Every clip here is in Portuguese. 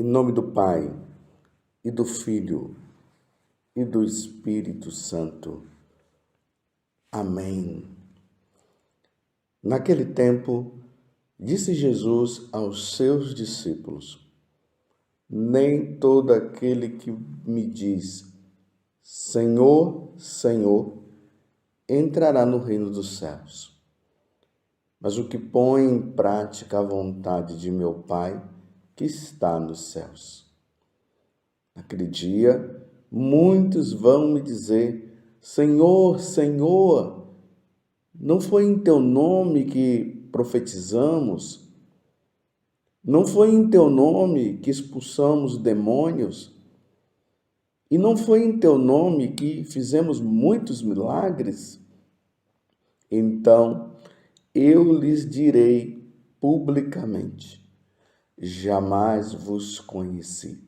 nome do Pai, e do Filho, e do Espírito Santo. Amém. Naquele tempo, disse Jesus aos seus discípulos: nem todo aquele que me diz, Senhor, Senhor, entrará no reino dos céus, mas o que põe em prática a vontade de meu Pai, que está nos céus. Naquele dia, muitos vão me dizer, Senhor, Senhor, não foi em teu nome que profetizamos? Não foi em teu nome que expulsamos demônios? E não foi em teu nome que fizemos muitos milagres? Então eu lhes direi publicamente: jamais vos conheci.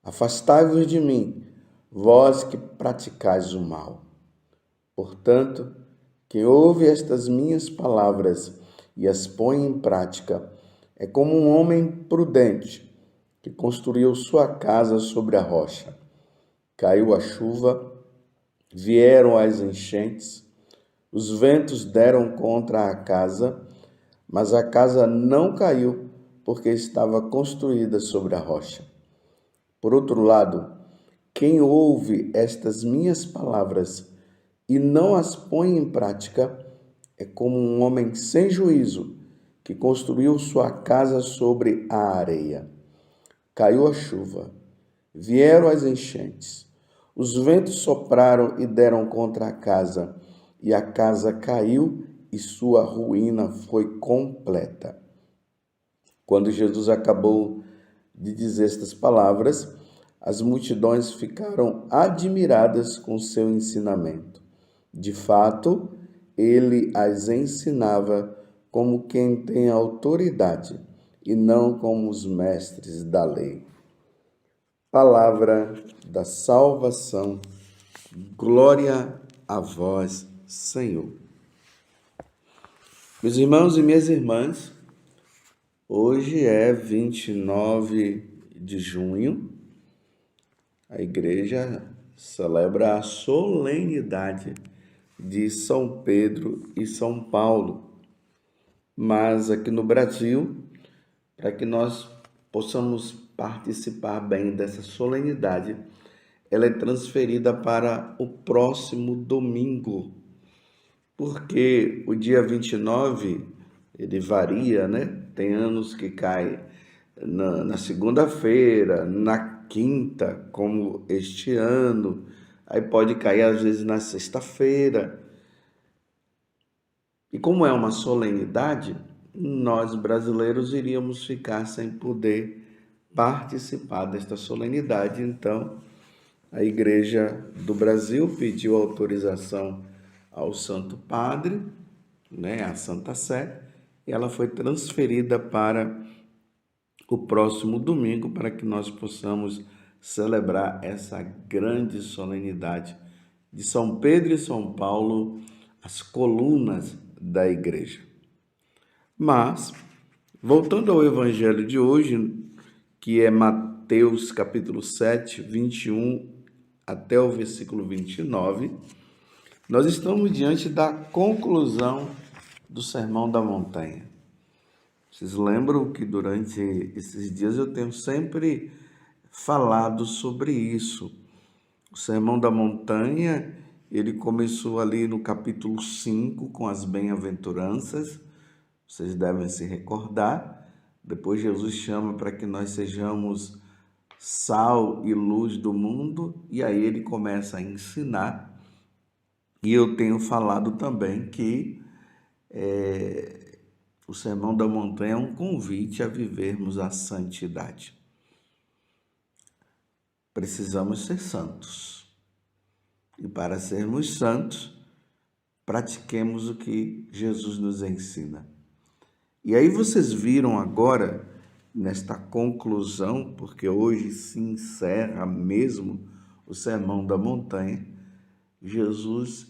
Afastai-vos de mim, vós que praticais o mal. Portanto, quem ouve estas minhas palavras e as põe em prática é como um homem prudente que construiu sua casa sobre a rocha. Caiu a chuva, vieram as enchentes, os ventos deram contra a casa, mas a casa não caiu, porque estava construída sobre a rocha. Por outro lado, quem ouve estas minhas palavras e não as põe em prática é como um homem sem juízo que construiu sua casa sobre a areia. Caiu a chuva, vieram as enchentes, os ventos sopraram e deram contra a casa, e a casa caiu e sua ruína foi completa. Quando Jesus acabou de dizer estas palavras, as multidões ficaram admiradas com seu ensinamento. De fato, ele as ensinava como quem tem autoridade e não como os mestres da lei. Palavra da salvação. Glória a vós, Senhor. Meus irmãos e minhas irmãs, hoje é 29 de junho. A igreja celebra a solenidade de São Pedro e São Paulo. Mas aqui no Brasil, para que nós possamos participar bem dessa solenidade, ela é transferida para o próximo domingo, porque o dia 29, ele varia, né? Tem anos que cai na segunda-feira, na quinta, como este ano, aí pode cair às vezes na sexta-feira. E como é uma solenidade, nós brasileiros iríamos ficar sem poder participar desta solenidade. Então, a Igreja do Brasil pediu autorização ao Santo Padre, a Santa Sé, e ela foi transferida para o próximo domingo para que nós possamos celebrar essa grande solenidade de São Pedro e São Paulo, as colunas da igreja. Mas, voltando ao evangelho de hoje, que é Mateus capítulo 7, 21 até o versículo 29, nós estamos diante da conclusão do Sermão da Montanha. Vocês lembram que durante esses dias eu tenho sempre falado sobre isso. O Sermão da Montanha, ele começou ali no capítulo 5 com as bem-aventuranças. Vocês devem se recordar. Depois Jesus chama para que nós sejamos sal e luz do mundo, e aí ele começa a ensinar. E eu tenho falado também que o Sermão da Montanha é um convite a vivermos a santidade. Precisamos ser santos. E para sermos santos, pratiquemos o que Jesus nos ensina. E aí vocês viram agora, nesta conclusão, porque hoje se encerra mesmo o Sermão da Montanha, Jesus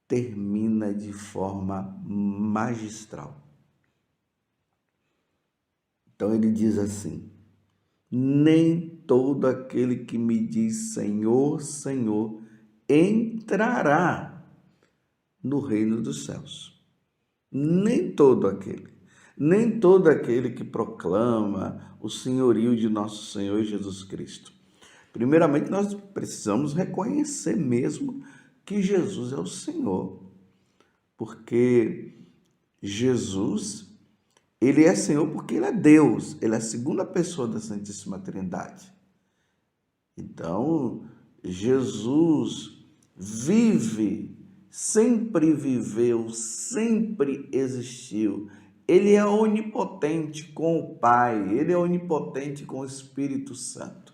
termina de forma magistral. Então ele diz assim: nem todo aquele que me diz Senhor, Senhor, entrará no reino dos céus. Nem todo aquele. Nem todo aquele que proclama o senhorio de nosso Senhor Jesus Cristo. Primeiramente, nós precisamos reconhecer mesmo que Jesus é o Senhor, porque Jesus, ele é Senhor porque ele é Deus, ele é a segunda pessoa da Santíssima Trindade. Então, Jesus vive, sempre viveu, sempre existiu. Ele é onipotente com o Pai, ele é onipotente com o Espírito Santo.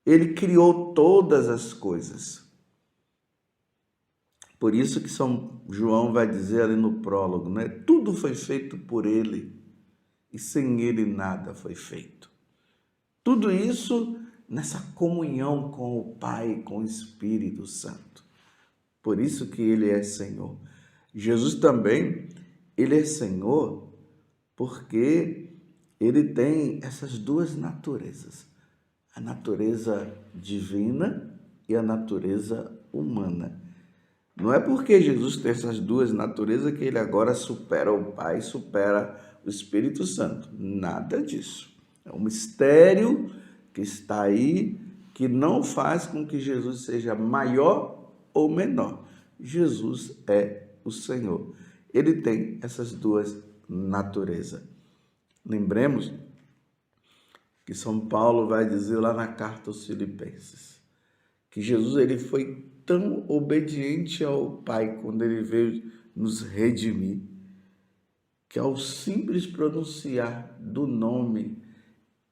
Ele criou todas as coisas. Por isso que São João vai dizer ali no prólogo, né? Tudo foi feito por ele e sem ele nada foi feito. Tudo isso nessa comunhão com o Pai, com o Espírito Santo. Por isso que ele é Senhor. Jesus também, ele é Senhor porque ele tem essas duas naturezas. A natureza divina e a natureza humana. Não é porque Jesus tem essas duas naturezas que ele agora supera o Pai, supera o Espírito Santo. Nada disso. É um mistério que está aí, que não faz com que Jesus seja maior ou menor. Jesus é o Senhor. Ele tem essas duas naturezas. Lembremos que São Paulo vai dizer lá na carta aos Filipenses, que Jesus ele foi tão obediente ao Pai quando ele veio nos redimir, que ao simples pronunciar do nome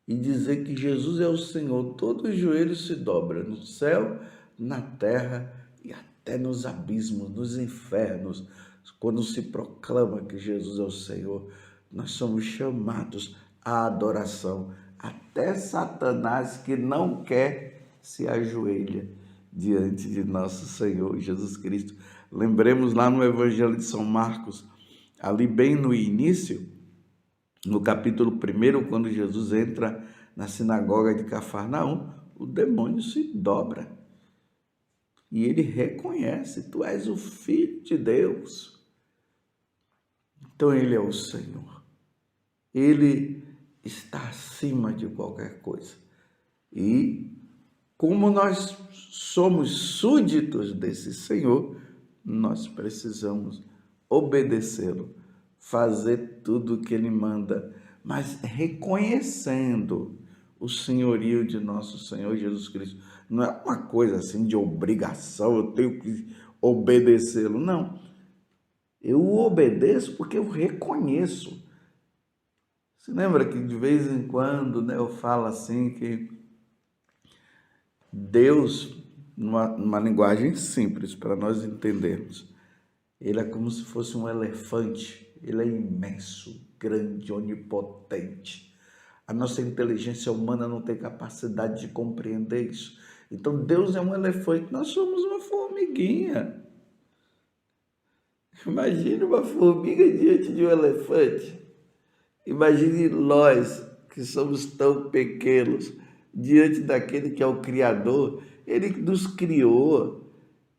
e dizer que Jesus é o Senhor, todo joelho se dobra no céu, na terra e até nos abismos, nos infernos. Quando se proclama que Jesus é o Senhor, nós somos chamados à adoração. Até Satanás, que não quer, se ajoelha diante de nosso Senhor Jesus Cristo. Lembremos lá no Evangelho de São Marcos, ali bem no início, no capítulo 1, quando Jesus entra na sinagoga de Cafarnaum, o demônio se dobra e ele reconhece: tu és o Filho de Deus. Então ele é o Senhor. Ele está acima de qualquer coisa. E como nós somos súditos desse Senhor, nós precisamos obedecê-lo, fazer tudo o que ele manda, mas reconhecendo o senhorio de nosso Senhor Jesus Cristo. Não é uma coisa assim de obrigação, eu tenho que obedecê-lo. Não. Eu o obedeço porque eu reconheço. Você lembra que de vez em quando, né, eu falo assim que Deus, numa linguagem simples para nós entendermos, ele é como se fosse um elefante. Ele é imenso, grande, onipotente. A nossa inteligência humana não tem capacidade de compreender isso. Então Deus é um elefante, nós somos uma formiguinha. Imagine uma formiga diante de um elefante. Imagine nós, que somos tão pequenos, diante daquele que é o Criador. Ele nos criou,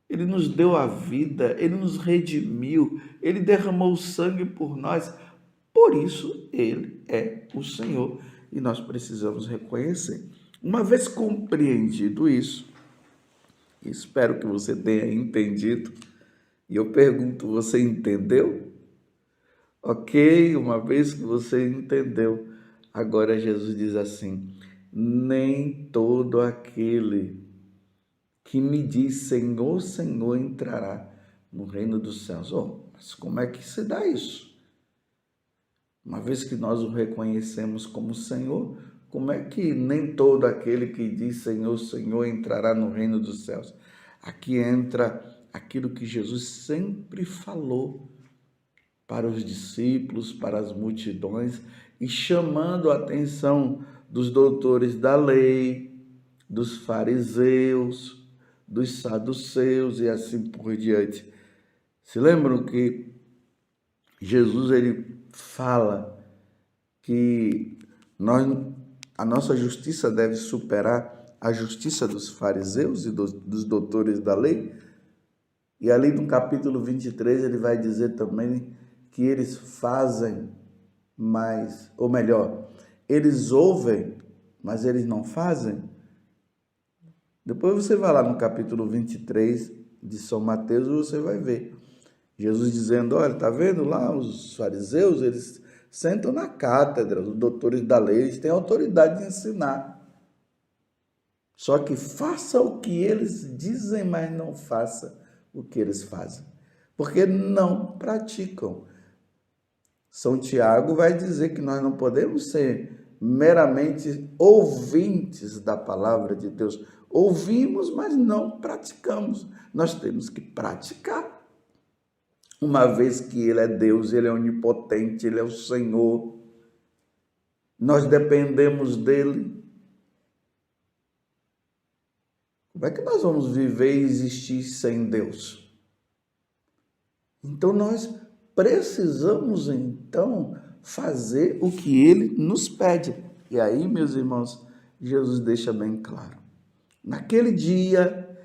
ele nos deu a vida, ele nos redimiu, ele derramou sangue por nós. Por isso, ele é o Senhor e nós precisamos reconhecer. Uma vez compreendido isso, espero que você tenha entendido, e eu pergunto: você entendeu? Ok, uma vez que você entendeu, agora Jesus diz assim: nem todo aquele que me diz Senhor, Senhor entrará no reino dos céus. Mas como é que se dá isso? Uma vez que nós o reconhecemos como Senhor, como é que nem todo aquele que diz Senhor, Senhor entrará no reino dos céus? Aqui entra aquilo que Jesus sempre falou para os discípulos, para as multidões, e chamando a atenção dos doutores da lei, dos fariseus, dos saduceus e assim por diante. Se lembram que Jesus ele fala que Nós, a nossa justiça deve superar a justiça dos fariseus e dos doutores da lei. E ali no capítulo 23 ele vai dizer também que eles fazem mais, ou melhor, eles ouvem, mas eles não fazem. Depois você vai lá no capítulo 23 de São Mateus e você vai ver Jesus dizendo, olha, tá vendo lá os fariseus, eles sentam na cátedra, os doutores da lei, eles têm autoridade de ensinar. Só que faça o que eles dizem, mas não faça o que eles fazem, porque não praticam. São Tiago vai dizer que nós não podemos ser meramente ouvintes da palavra de Deus. Ouvimos, mas não praticamos. Nós temos que praticar. Uma vez que Ele é Deus, Ele é onipotente, Ele é o Senhor. Nós dependemos dEle. Como é que nós vamos viver e existir sem Deus? Então nós precisamos então fazer o que Ele nos pede. E aí, meus irmãos, Jesus deixa bem claro. Naquele dia,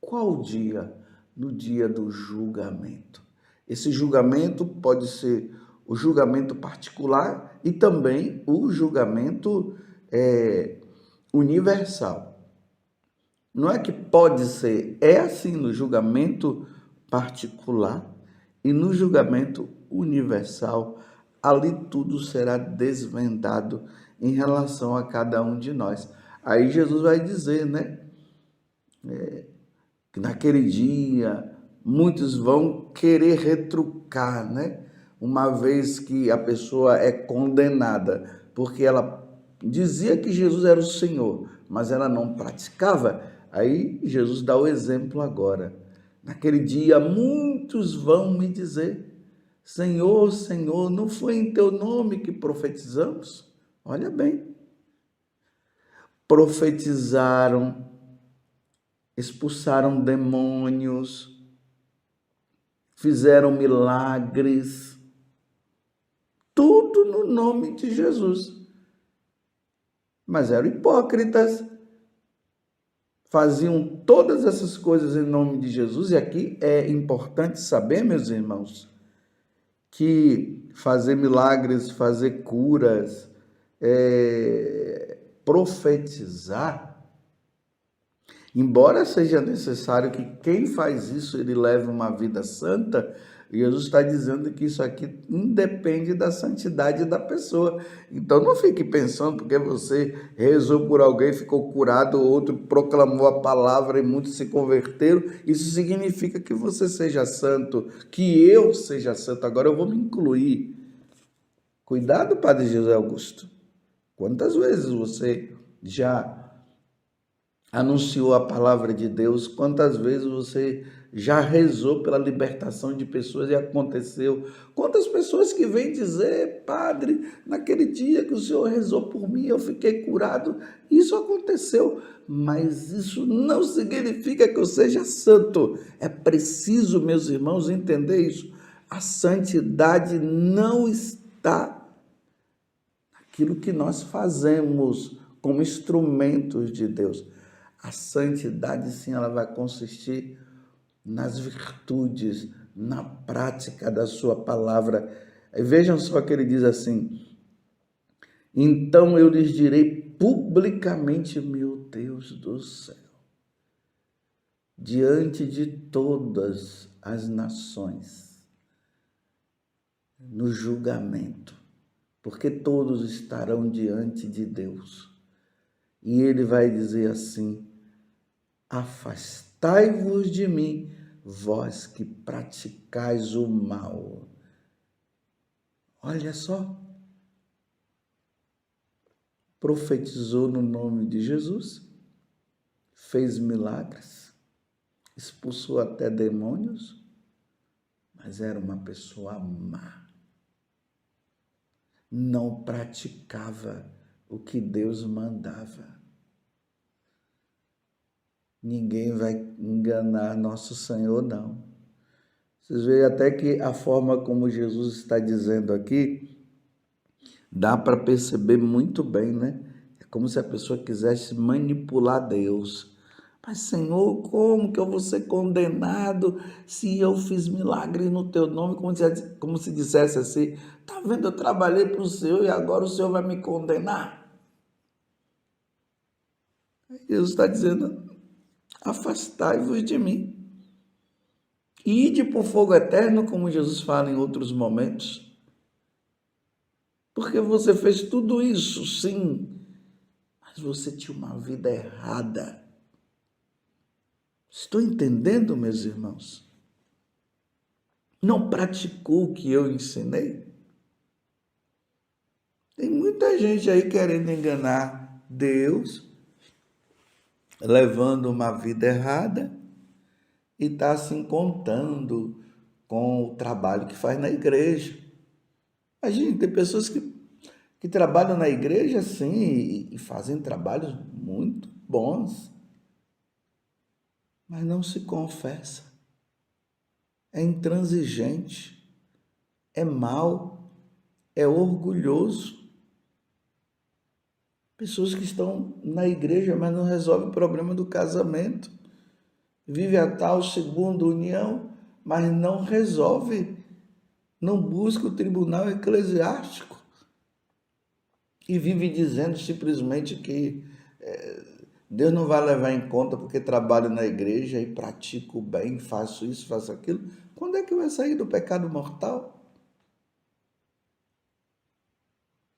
qual dia? No dia do julgamento. Esse julgamento pode ser o julgamento particular e também o julgamento universal. Não é que pode ser, é assim no julgamento particular e no julgamento universal, ali tudo será desvendado em relação a cada um de nós. Aí Jesus vai dizer, né? Que naquele dia muitos vão querer retrucar, né? Uma vez que a pessoa é condenada, porque ela dizia que Jesus era o Senhor, mas ela não praticava. Aí Jesus dá o exemplo agora. Naquele dia muitos vão me dizer, Senhor, Senhor, não foi em teu nome que profetizamos? Olha bem, profetizaram, expulsaram demônios, fizeram milagres, tudo no nome de Jesus. Mas eram hipócritas, faziam todas essas coisas em nome de Jesus. E aqui é importante saber, meus irmãos, que fazer milagres, fazer curas, profetizar, embora seja necessário que quem faz isso, ele leve uma vida santa, Jesus está dizendo que isso aqui independe da santidade da pessoa. Então não fique pensando porque você rezou por alguém, ficou curado, outro proclamou a palavra e muitos se converteram, isso significa que você seja santo, que eu seja santo. Agora eu vou me incluir. Cuidado, Padre José Augusto. Quantas vezes você já anunciou a palavra de Deus? Quantas vezes você já rezou pela libertação de pessoas e aconteceu? Quantas pessoas que vêm dizer, padre, naquele dia que o senhor rezou por mim, eu fiquei curado, isso aconteceu, mas isso não significa que eu seja santo. É preciso, meus irmãos, entender isso. A santidade não está naquilo que nós fazemos como instrumentos de Deus. A santidade, sim, ela vai consistir nas virtudes, na prática da sua palavra. E vejam só que ele diz assim, então eu lhes direi publicamente, meu Deus do céu, diante de todas as nações, no julgamento, porque todos estarão diante de Deus. E ele vai dizer assim, afastai-vos de mim, vós que praticais o mal. Olha só, profetizou no nome de Jesus, fez milagres, expulsou até demônios, mas era uma pessoa má. Não praticava o que Deus mandava. Ninguém vai enganar nosso Senhor, não. Vocês veem até que a forma como Jesus está dizendo aqui, Dá para perceber muito bem, né? É como se a pessoa quisesse manipular Deus. Mas, Senhor, como que eu vou ser condenado se eu fiz milagre no teu nome? Como se dissesse assim, tá vendo, eu trabalhei para o Senhor e agora o Senhor vai me condenar? Jesus está dizendo, afastai-vos de mim. Ide para o fogo eterno, como Jesus fala em outros momentos. Porque você fez tudo isso, sim, mas você tinha uma vida errada. Estou entendendo, meus irmãos? Não praticou o que eu ensinei? Tem muita gente aí querendo enganar Deus, levando uma vida errada e está se contando com o trabalho que faz na igreja. Imagina, tem pessoas que trabalham na igreja, sim, e fazem trabalhos muito bons, mas não se confessa, é intransigente, é mau, é orgulhoso. Pessoas que estão na igreja, mas não resolvem o problema do casamento. Vive a tal segunda união, mas não resolve, não busca o tribunal eclesiástico. E vive dizendo simplesmente que Deus não vai levar em conta porque trabalho na igreja e pratico o bem, faço isso, faço aquilo. Quando é que vai sair do pecado mortal?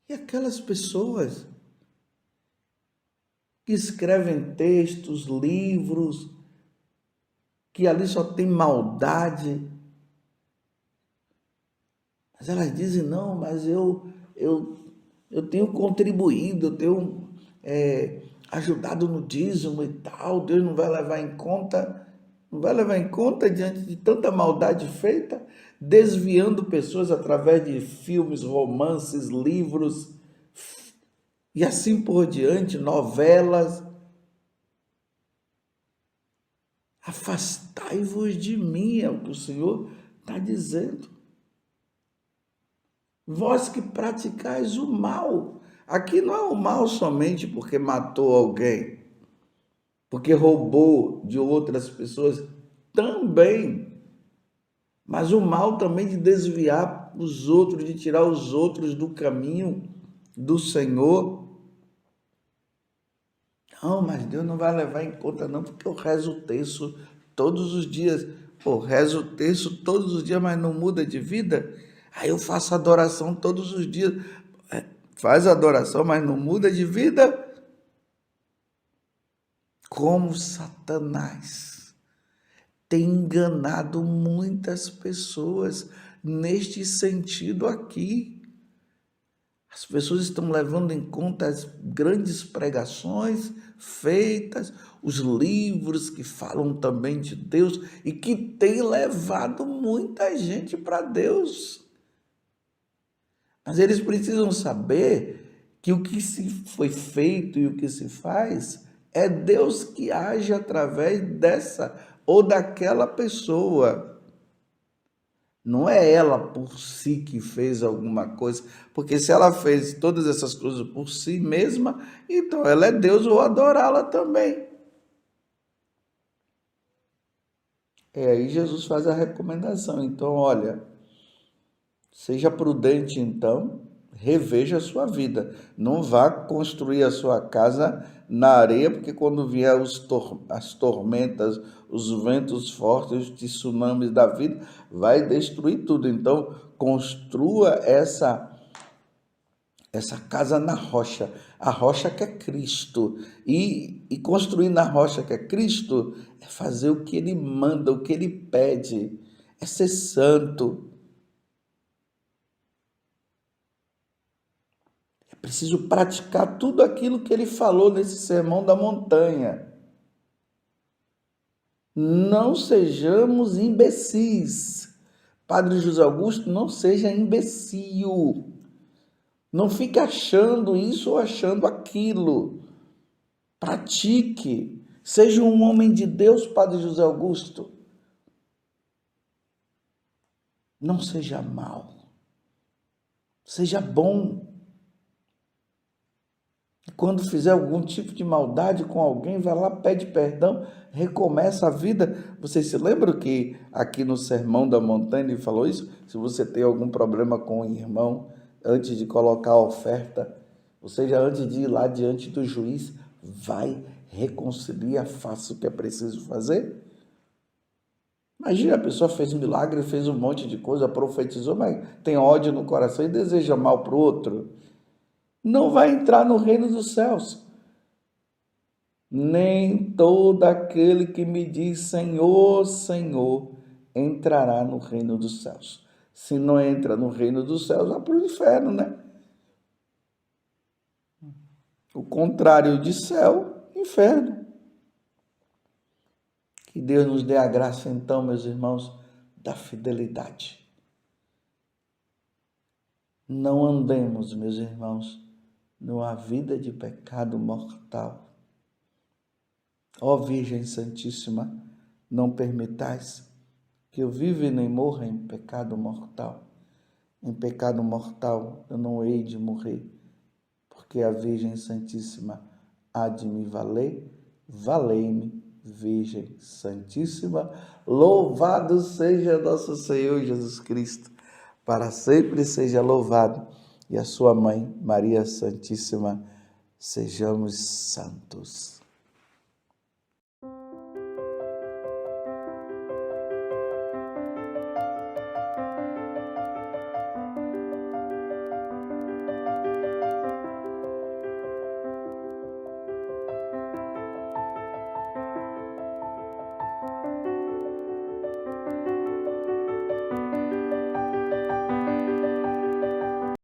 E aquelas pessoas que escrevem textos, livros, que ali só tem maldade, mas elas dizem, não, mas eu tenho contribuído, eu tenho ajudado no dízimo e tal, Deus não vai levar em conta, não vai levar em conta diante de tanta maldade feita, desviando pessoas através de filmes, romances, livros e assim por diante, novelas. Afastai-vos de mim, é o que o Senhor está dizendo. Vós que praticais o mal. Aqui não é o mal somente porque matou alguém, porque roubou de outras pessoas, também. Mas o mal também de desviar os outros, de tirar os outros do caminho do Senhor. Não, mas Deus não vai levar em conta não, porque eu rezo o terço todos os dias. Pô, rezo o terço todos os dias, mas não muda de vida? Aí eu faço adoração todos os dias. Faz adoração, mas não muda de vida? Como Satanás tem enganado muitas pessoas neste sentido aqui. As pessoas estão levando em conta as grandes pregações feitas, os livros que falam também de Deus e que têm levado muita gente para Deus. Mas eles precisam saber que o que se foi feito e o que se faz é Deus que age através dessa ou daquela pessoa. Não é ela por si que fez alguma coisa, porque se ela fez todas essas coisas por si mesma, então ela é Deus, vou adorá-la também. Aí Jesus faz a recomendação. Então, olha, seja prudente então, reveja a sua vida. Não vá construir a sua casa na areia, porque quando vier as tormentas, os ventos fortes, os tsunamis da vida, vai destruir tudo. Então, construa essa casa na rocha, a rocha que é Cristo. E construir na rocha que é Cristo é fazer o que Ele manda, o que Ele pede, é ser santo. É preciso praticar tudo aquilo que Ele falou nesse sermão da montanha. Não sejamos imbecis. Padre José Augusto, não seja imbecil. Não fique achando isso ou achando aquilo. Pratique. Seja um homem de Deus, Padre José Augusto. Não seja mau. Seja bom. quando fizer algum tipo de maldade com alguém, vai lá, pede perdão, recomeça a vida. Vocês se lembram que aqui no Sermão da Montanha ele falou isso? Se você tem algum problema com o irmão, antes de colocar a oferta, ou seja, antes de ir lá diante do juiz, vai, reconcilia, faça o que é preciso fazer. Imagina, a pessoa fez um milagre, fez um monte de coisa, profetizou, mas tem ódio no coração e deseja mal para o outro. Não vai entrar no reino dos céus. Nem todo aquele que me diz Senhor, Senhor, entrará no reino dos céus. Se não entra no reino dos céus, vai para o inferno, né? O contrário de céu, inferno. Que Deus nos dê a graça, então, meus irmãos, da fidelidade. Não andemos, meus irmãos, numa vida de pecado mortal. Ó Virgem Santíssima, não permitais que eu viva e nem morra em pecado mortal. Em pecado mortal eu não hei de morrer, porque a Virgem Santíssima há de me valer. Valei-me, Virgem Santíssima. Louvado seja nosso Senhor Jesus Cristo, para sempre seja louvado. E a sua mãe, Maria Santíssima, sejamos santos.